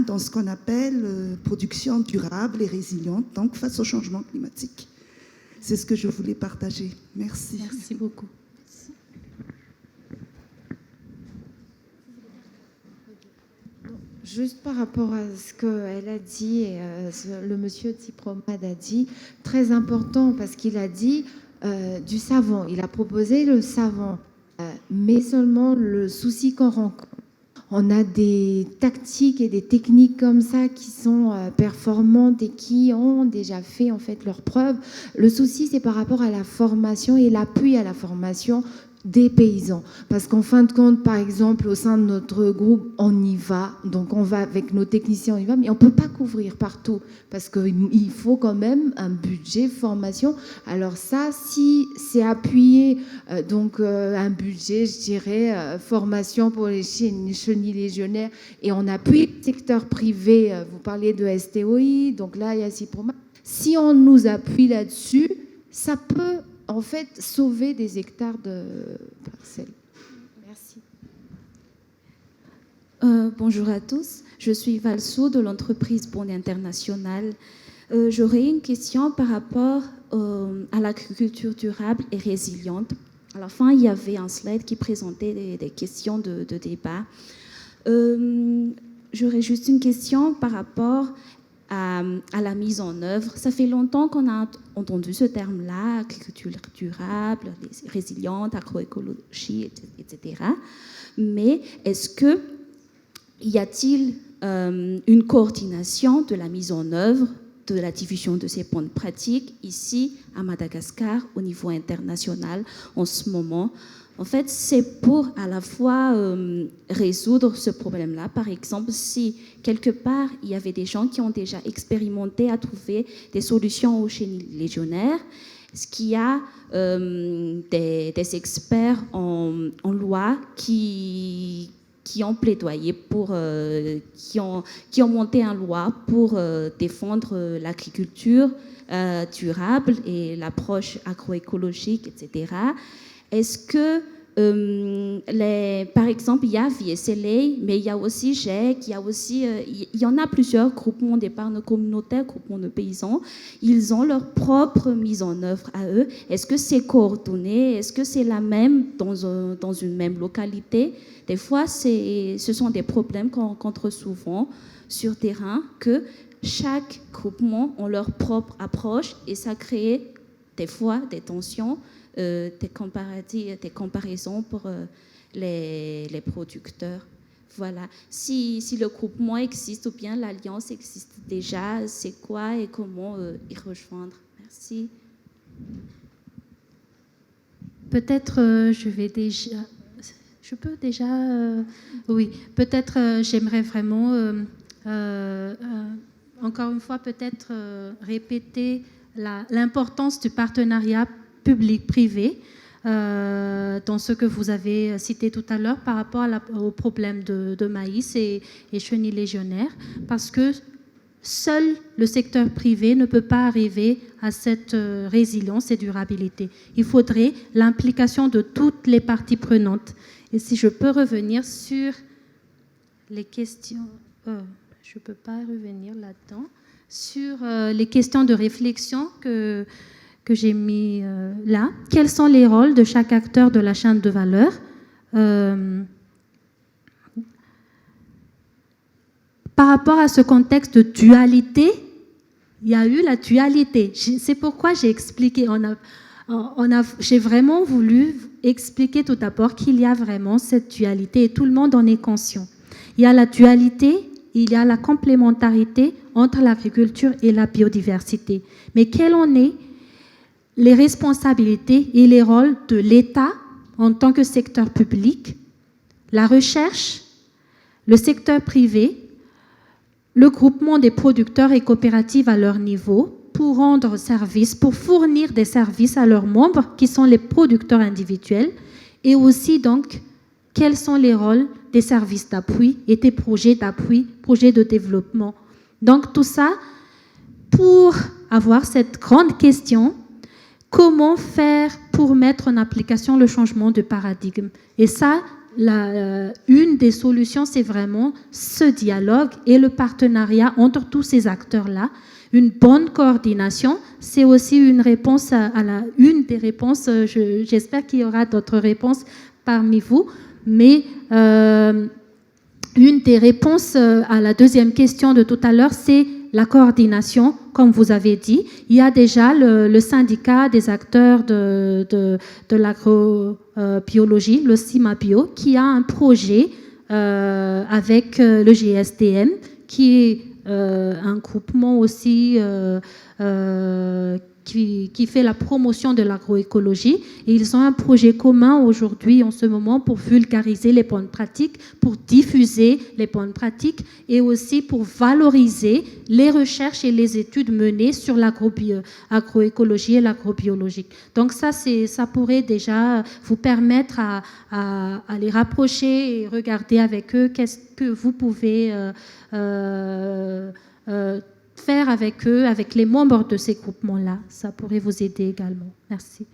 dans ce qu'on appelle production durable et résiliente, donc face au changement climatique. C'est ce que je voulais partager. Merci. Merci beaucoup. Juste par rapport à ce qu'elle a dit et le monsieur Tsipromad a dit, très important parce qu'il a dit du savon. Il a proposé le savon, mais seulement le souci qu'on rencontre. On a des tactiques et des techniques comme ça qui sont performantes et qui ont déjà fait en fait leurs preuves. Le souci, c'est par rapport à la formation et l'appui à la formation des paysans. Parce qu'en fin de compte, par exemple, au sein de notre groupe, on y va. Donc, on va avec nos techniciens, on y va, mais on ne peut pas couvrir partout parce qu'il faut quand même un budget formation. Alors ça, si c'est appuyé, un budget, je dirais, formation pour les chenilles légionnaires, et on appuie le secteur privé, vous parlez de STOI, donc là, il y a Ciproma. Si on nous appuie là-dessus, ça peut en fait sauver des hectares de parcelles. Merci. Bonjour à tous, je suis Valsou de l'entreprise Bond International. J'aurais une question par rapport à l'agriculture durable et résiliente. À la fin, il y avait un slide qui présentait des questions de débat. J'aurais juste une question par rapport à la mise en œuvre. Ça fait longtemps qu'on a entendu ce terme-là, agriculture durable, résiliente, agroécologie, etc. Mais est-ce que y a-t-il une coordination de la mise en œuvre, de la diffusion de ces bonnes pratiques ici à Madagascar au niveau international en ce moment? En fait, c'est pour à la fois résoudre ce problème-là. Par exemple, si quelque part, il y avait des gens qui ont déjà expérimenté à trouver des solutions aux chenilles légionnaires Est-ce qu'il y a des experts en loi qui ont plaidoyé qui ont monté une loi pour défendre l'agriculture durable et l'approche agroécologique, etc. Est-ce que, par exemple, il y a VSLA, mais il y a aussi GEC, il y en a plusieurs groupements d'épargne communautaire, groupements de paysans. Ils ont leur propre mise en œuvre à eux. Est-ce que c'est coordonné? Est-ce que c'est la même dans une même localité? Des fois, ce sont des problèmes qu'on rencontre souvent sur terrain, que chaque groupement a leur propre approche et ça crée des fois des tensions, des comparaisons pour les producteurs. Voilà. Si le groupement existe ou bien l'alliance existe déjà, c'est quoi et comment y rejoindre? Merci. Peut-être je peux déjà... oui, peut-être j'aimerais vraiment, encore une fois, peut-être répéter l'importance du partenariat public-privé dans ce que vous avez cité tout à l'heure par rapport au problème de maïs et chenilles légionnaires, parce que seul le secteur privé ne peut pas arriver à cette résilience et durabilité. Il faudrait l'implication de toutes les parties prenantes. Et si je peux revenir sur les questions... je ne peux pas revenir là-dedans. Sur les questions de réflexion que j'ai mis là. Quels sont les rôles de chaque acteur de la chaîne de valeur? Par rapport à ce contexte de dualité, il y a eu la dualité. C'est pourquoi j'ai expliqué, j'ai vraiment voulu expliquer tout d'abord qu'il y a vraiment cette dualité et tout le monde en est conscient. Il y a la dualité, il y a la complémentarité entre l'agriculture et la biodiversité. Mais quelles en sont les responsabilités et les rôles de l'État en tant que secteur public, la recherche, le secteur privé, le groupement des producteurs et coopératives à leur niveau pour rendre service, pour fournir des services à leurs membres qui sont les producteurs individuels, et aussi donc quels sont les rôles des services d'appui et des projets d'appui, projets de développement. Donc tout ça pour avoir cette grande question, comment faire pour mettre en application le changement de paradigme? Et ça, une des solutions, c'est vraiment ce dialogue et le partenariat entre tous ces acteurs-là. Une bonne coordination, c'est aussi une réponse une des réponses. J'espère qu'il y aura d'autres réponses parmi vous, mais une des réponses à la deuxième question de tout à l'heure, c'est la coordination, comme vous avez dit. Il y a déjà le syndicat des acteurs de l'agrobiologie, le CIMABio, qui a un projet avec le GSDM, qui est un groupement aussi qui fait la promotion de l'agroécologie. Et ils ont un projet commun aujourd'hui, en ce moment, pour vulgariser les bonnes pratiques, pour diffuser les bonnes pratiques et aussi pour valoriser les recherches et les études menées sur l'agroécologie et l'agrobiologie. Donc ça pourrait déjà vous permettre à les rapprocher et regarder avec eux qu'est-ce que vous pouvez faire avec eux, avec les membres de ces groupements-là. Ça pourrait vous aider également. Merci.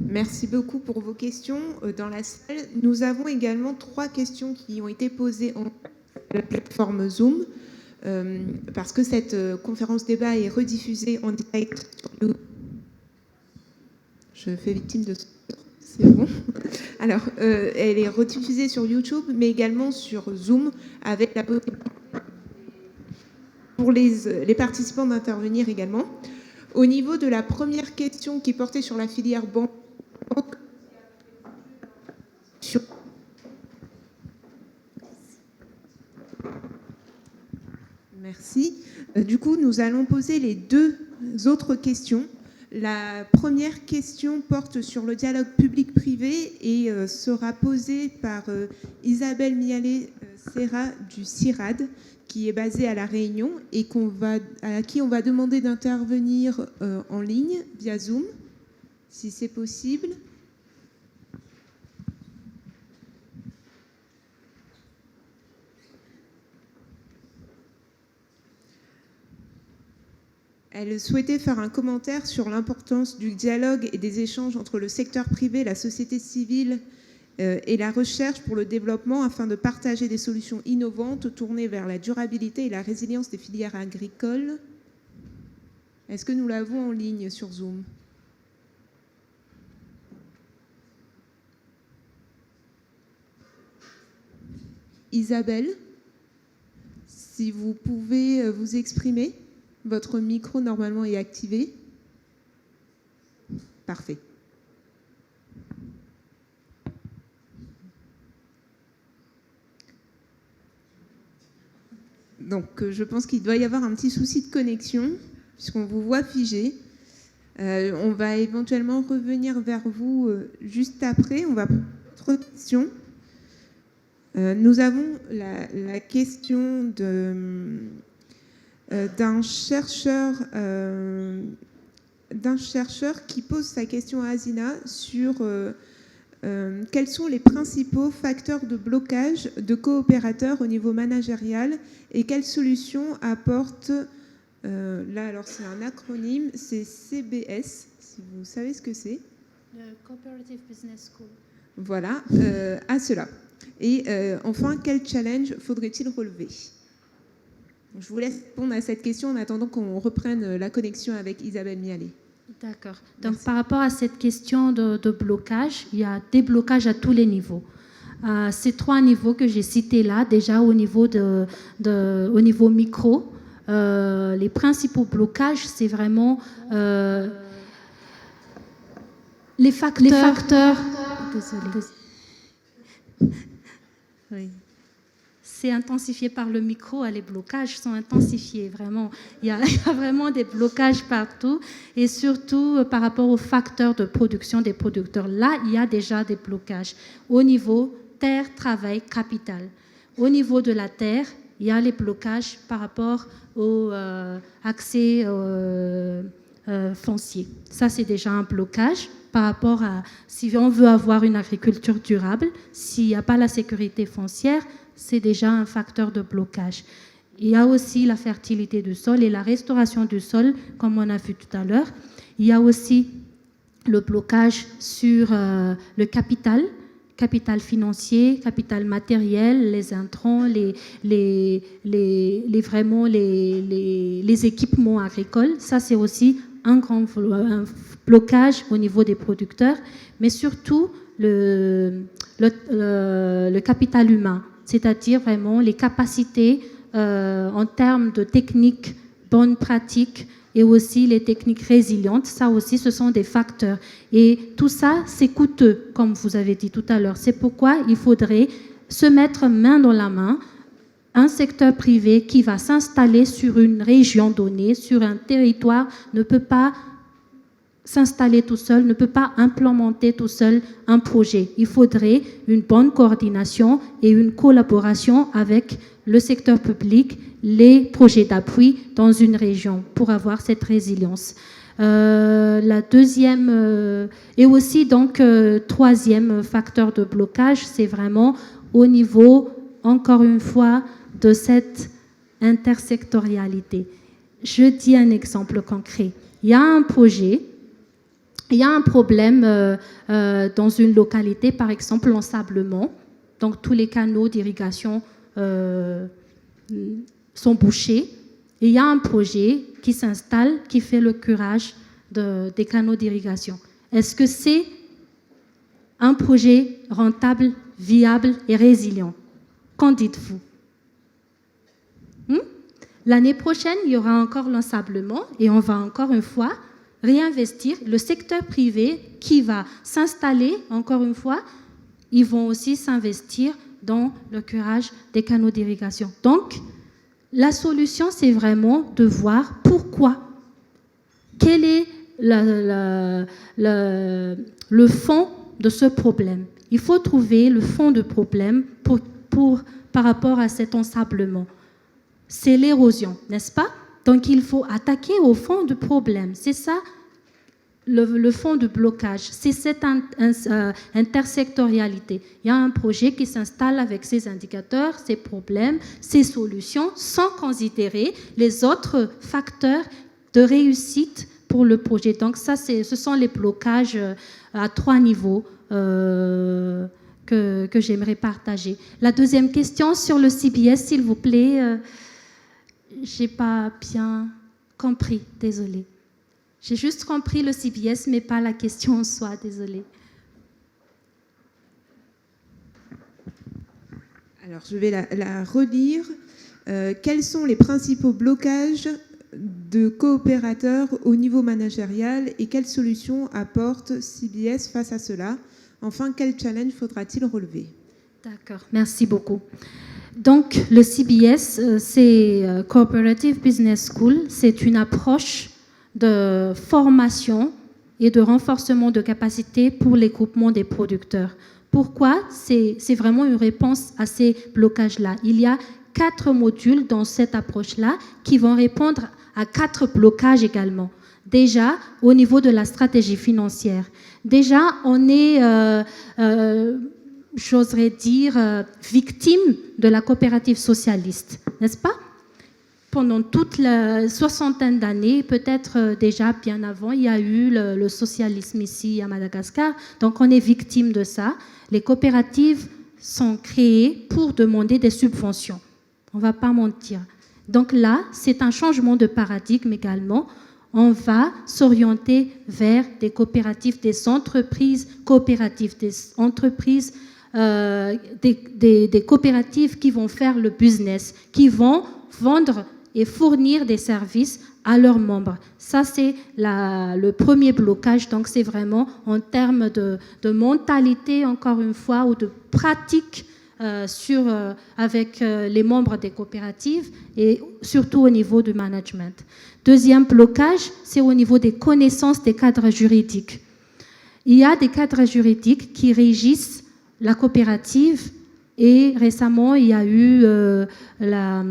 Merci beaucoup pour vos questions dans la salle. Nous avons également 3 questions qui ont été posées en la plateforme Zoom, parce que cette conférence débat est rediffusée en direct sur YouTube. Je fais victime de... C'est bon. Alors, elle est rediffusée sur YouTube, mais également sur Zoom, avec la possibilité pour les participants d'intervenir également. Au niveau de la première question qui portait sur la filière banque, merci. Du coup, nous allons poser les 2 autres questions. La première question porte sur le dialogue public-privé et sera posée par Isabelle Mialet, Serra du CIRAD, qui est basé à La Réunion et à qui on va demander d'intervenir en ligne via Zoom, si c'est possible. Elle souhaitait faire un commentaire sur l'importance du dialogue et des échanges entre le secteur privé, la société civile et la recherche pour le développement afin de partager des solutions innovantes tournées vers la durabilité et la résilience des filières agricoles. Est-ce que nous l'avons en ligne sur Zoom ? Isabelle, si vous pouvez vous exprimer. Votre micro, normalement, est activé. Parfait. Donc, je pense qu'il doit y avoir un petit souci de connexion, puisqu'on vous voit figé. On va éventuellement revenir vers vous juste après. On va prendre d'autres questions. Nous avons la question d'un chercheur qui pose sa question à Asina sur quels sont les principaux facteurs de blocage de coopérateurs au niveau managérial et quelles solutions apporte, là alors c'est un acronyme, c'est CBS, si vous savez ce que c'est. Le Cooperative Business School. Voilà, à cela. Et enfin, quel challenge faudrait-il relever ? Je vous laisse répondre à cette question en attendant qu'on reprenne la connexion avec Isabelle Mialet. D'accord. Donc, par rapport à cette question de blocage, il y a des blocages à tous les niveaux. Ces 3 niveaux que j'ai cités là, déjà au niveau, au niveau micro, les principaux blocages, c'est vraiment les facteurs. Désolée. Oui. C'est intensifié par le micro, les blocages sont intensifiés, vraiment. Il y a vraiment des blocages partout, et surtout par rapport aux facteurs de production des producteurs. Là, il y a déjà des blocages au niveau terre, travail, capital. Au niveau de la terre, il y a les blocages par rapport au accès foncier. Ça, c'est déjà un blocage par rapport à si on veut avoir une agriculture durable, s'il n'y a pas la sécurité foncière, c'est déjà un facteur de blocage. Il y a aussi la fertilité du sol et la restauration du sol, comme on a vu tout à l'heure. Il y a aussi le blocage sur le capital financier, capital matériel, les intrants, les équipements agricoles. Ça, c'est aussi un blocage au niveau des producteurs, mais surtout le capital humain, c'est-à-dire vraiment les capacités en termes de techniques, bonnes pratiques et aussi les techniques résilientes. Ça aussi, ce sont des facteurs. Et tout ça, c'est coûteux, comme vous avez dit tout à l'heure. C'est pourquoi il faudrait se mettre main dans la main un secteur privé qui va s'installer sur une région donnée, sur un territoire, ne peut pas s'installer tout seul, ne peut pas implémenter tout seul un projet. Il faudrait une bonne coordination et une collaboration avec le secteur public, les projets d'appui dans une région pour avoir cette résilience. La deuxième et aussi donc troisième facteur de blocage, c'est vraiment au niveau, encore une fois, de cette intersectorialité. Je dis un exemple concret. Il y a un projet, il y a un problème dans une localité, par exemple l'ensablement. Donc tous les canaux d'irrigation sont bouchés. Et il y a un projet qui s'installe, qui fait le curage des canaux d'irrigation. Est-ce que c'est un projet rentable, viable et résilient? Qu'en dites-vous? L'année prochaine, il y aura encore l'ensablement et on va encore une fois réinvestir. Le secteur privé qui va s'installer, encore une fois, ils vont aussi s'investir dans le curage des canaux d'irrigation. Donc, la solution, c'est vraiment de voir pourquoi. Quel est le fond de ce problème? Il faut trouver le fond du problème pour par rapport à cet ensablement. C'est l'érosion, n'est-ce pas? Donc il faut attaquer au fond du problème. C'est ça le fond de blocage, c'est cette intersectorialité. Il y a un projet qui s'installe avec ses indicateurs, ses problèmes, ses solutions, sans considérer les autres facteurs de réussite pour le projet. Donc ça, ce sont les blocages à 3 niveaux que j'aimerais partager. La deuxième question sur le CBS, s'il vous plaît. Je n'ai pas bien compris, désolée. J'ai juste compris le CBS, mais pas la question en soi, désolée. Alors, je vais la relire. Quels sont les principaux blocages de coopérateurs au niveau managérial et quelles solutions apporte CBS face à cela? Enfin, quel challenge faudra-t-il relever? D'accord, merci beaucoup. Donc, le CBS, c'est Cooperative Business School. C'est une approche de formation et de renforcement de capacité pour les groupements des producteurs. Pourquoi? C'est vraiment une réponse à ces blocages-là. Il y a 4 modules dans cette approche-là qui vont répondre à 4 blocages également. Déjà, au niveau de la stratégie financière. Déjà, on est, j'oserais dire, victime de la coopérative socialiste, n'est-ce pas? Pendant toute la soixantaine d'années, peut-être déjà bien avant, il y a eu le socialisme ici à Madagascar. Donc, on est victime de ça. Les coopératives sont créées pour demander des subventions. On ne va pas mentir. Donc là, c'est un changement de paradigme également. On va s'orienter vers des coopératives, des entreprises coopératives, des entreprises, des coopératives qui vont faire le business, qui vont vendre et fournir des services à leurs membres. Ça, c'est le premier blocage. Donc, c'est vraiment en termes de mentalité, encore une fois, ou de pratique avec les membres des coopératives et surtout au niveau du management. Deuxième blocage, c'est au niveau des connaissances des cadres juridiques. Il y a des cadres juridiques qui régissent la coopérative et récemment, il y a eu la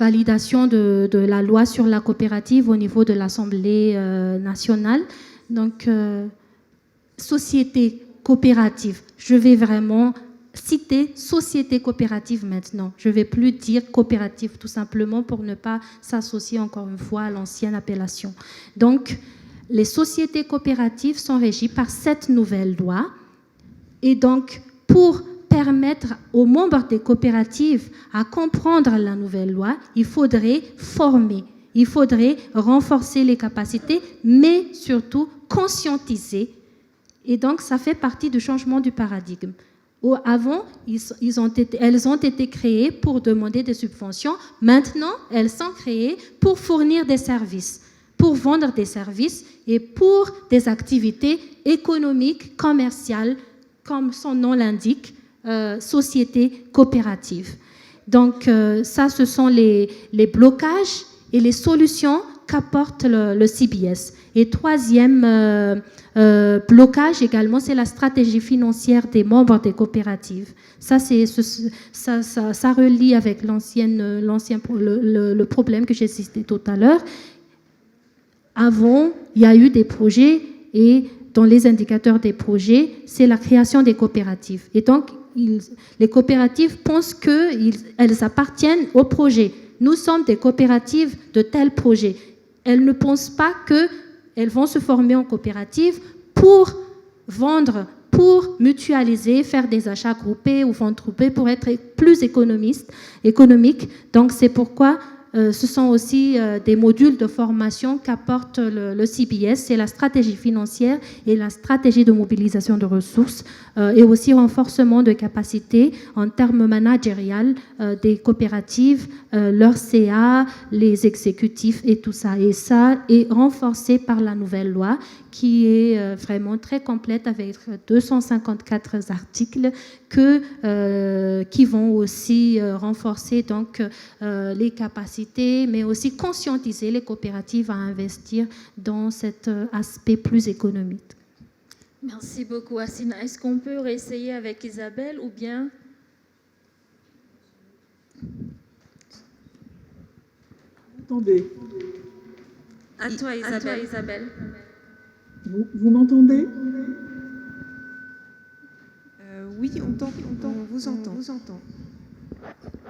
validation de la loi sur la coopérative au niveau de l'Assemblée nationale. Donc, société coopérative. Je vais vraiment citer société coopérative maintenant. Je ne vais plus dire coopérative tout simplement pour ne pas s'associer encore une fois à l'ancienne appellation. Donc, les sociétés coopératives sont régies par cette nouvelle loi. Et donc, pour permettre aux membres des coopératives à comprendre la nouvelle loi, il faudrait former, il faudrait renforcer les capacités, mais surtout conscientiser. Et donc, ça fait partie du changement du paradigme. Avant, elles ont été créées pour demander des subventions. Maintenant, elles sont créées pour fournir des services, pour vendre des services et pour des activités économiques, commerciales, comme son nom l'indique, société coopérative. Donc, ça, ce sont les blocages et les solutions qu'apporte le CBS. Et troisième blocage également, c'est la stratégie financière des membres des coopératives. Ça relie avec le problème que j'ai cité tout à l'heure. Avant, il y a eu des projets et dans les indicateurs des projets, c'est la création des coopératives. Et donc, les coopératives pensent qu'elles appartiennent au projet. Nous sommes des coopératives de tel projet. Elles ne pensent pas qu'elles vont se former en coopérative pour vendre, pour mutualiser, faire des achats groupés ou ventes groupées pour être plus économique. Donc, c'est pourquoi ce sont aussi des modules de formation qu'apporte le CBS, c'est la stratégie financière et la stratégie de mobilisation de ressources et aussi renforcement de capacités en termes managériels des coopératives, leurs CA, les exécutifs et tout ça. Et ça est renforcé par la nouvelle loi qui est vraiment très complète avec 254 articles qui vont aussi renforcer donc, les capacités, mais aussi conscientiser les coopératives à investir dans cet aspect plus économique. Merci beaucoup, Assina. Est-ce qu'on peut réessayer avec Isabelle ou bien... Attendez. À toi, Isabelle. Vous m'entendez? Oui, on vous entend.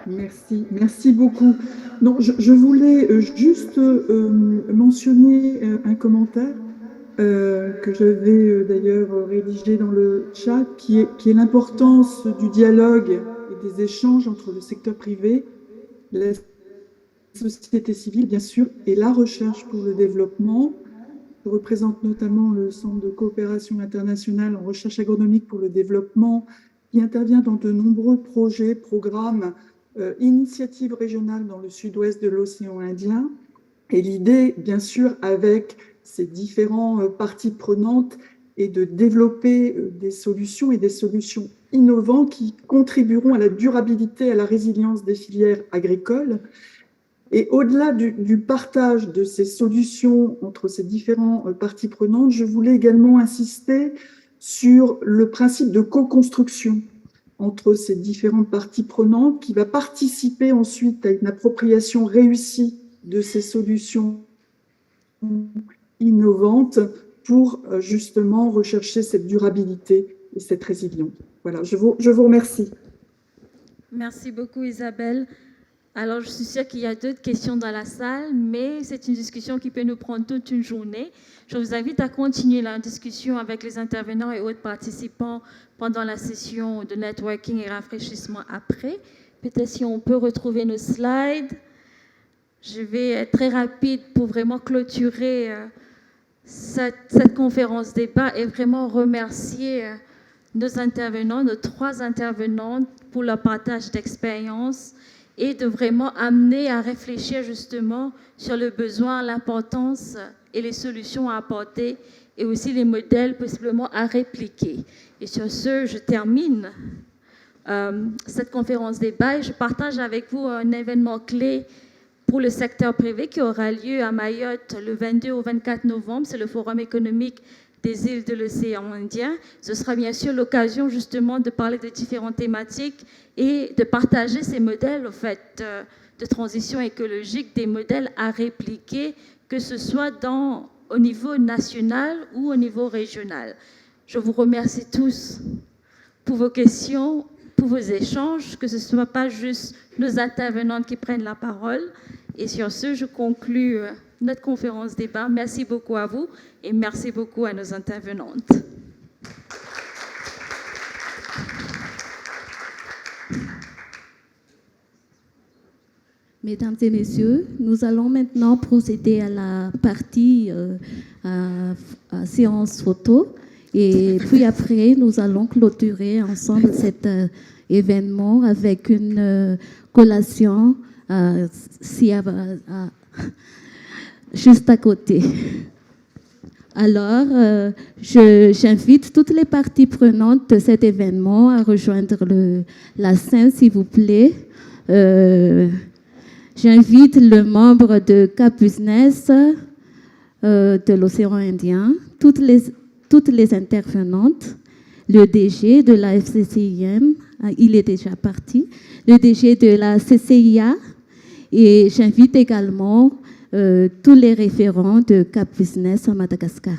Merci beaucoup. Non, je voulais juste mentionner un commentaire que j'avais d'ailleurs rédigé dans le chat, qui est l'importance du dialogue et des échanges entre le secteur privé, la société civile, bien sûr, et la recherche pour le développement. Je représente notamment le Centre de coopération internationale en recherche agronomique pour le développement, qui intervient dans de nombreux projets, programmes, initiatives régionales dans le sud-ouest de l'océan Indien. Et l'idée, bien sûr, avec ces différentes parties prenantes, est de développer des solutions et des solutions innovantes qui contribueront à la durabilité, à la résilience des filières agricoles. Et au-delà du partage de ces solutions entre ces différentes parties prenantes, je voulais également insister sur le principe de co-construction entre ces différentes parties prenantes qui va participer ensuite à une appropriation réussie de ces solutions innovantes pour justement rechercher cette durabilité et cette résilience. Voilà, je vous remercie. Merci beaucoup, Isabelle. Alors, je suis sûre qu'il y a d'autres questions dans la salle, mais c'est une discussion qui peut nous prendre toute une journée. Je vous invite à continuer la discussion avec les intervenants et autres participants pendant la session de networking et rafraîchissement après. Peut-être si on peut retrouver nos slides. Je vais être très rapide pour vraiment clôturer cette conférence débat et vraiment remercier nos intervenants, nos 3 intervenantes pour leur partage d'expérience et de vraiment amener à réfléchir justement sur le besoin, l'importance et les solutions à apporter et aussi les modèles possiblement à répliquer. Et sur ce, je termine cette conférence débat et je partage avec vous un événement clé pour le secteur privé qui aura lieu à Mayotte le 22 au 24 novembre. C'est le Forum économique des îles de l'océan Indien. Ce sera bien sûr l'occasion justement de parler de différentes thématiques et de partager ces modèles au fait, de transition écologique, des modèles à répliquer, que ce soit au niveau national ou au niveau régional. Je vous remercie tous pour vos questions, pour vos échanges, que ce ne soit pas juste nos intervenantes qui prennent la parole. Et sur ce, je conclus notre conférence débat. Merci beaucoup à vous et merci beaucoup à nos intervenantes. Mesdames et messieurs, nous allons maintenant procéder à la partie à séance photo. Et puis après, nous allons clôturer ensemble cet événement avec une collation juste à côté. Alors, j'invite toutes les parties prenantes de cet événement à rejoindre la scène, s'il vous plaît. J'invite le membre de Cap Business de l'océan Indien, toutes les intervenantes, le DG de la FCCIM, il est déjà parti, le DG de la CCIA, et j'invite également tous les référents de Cap Business à Madagascar.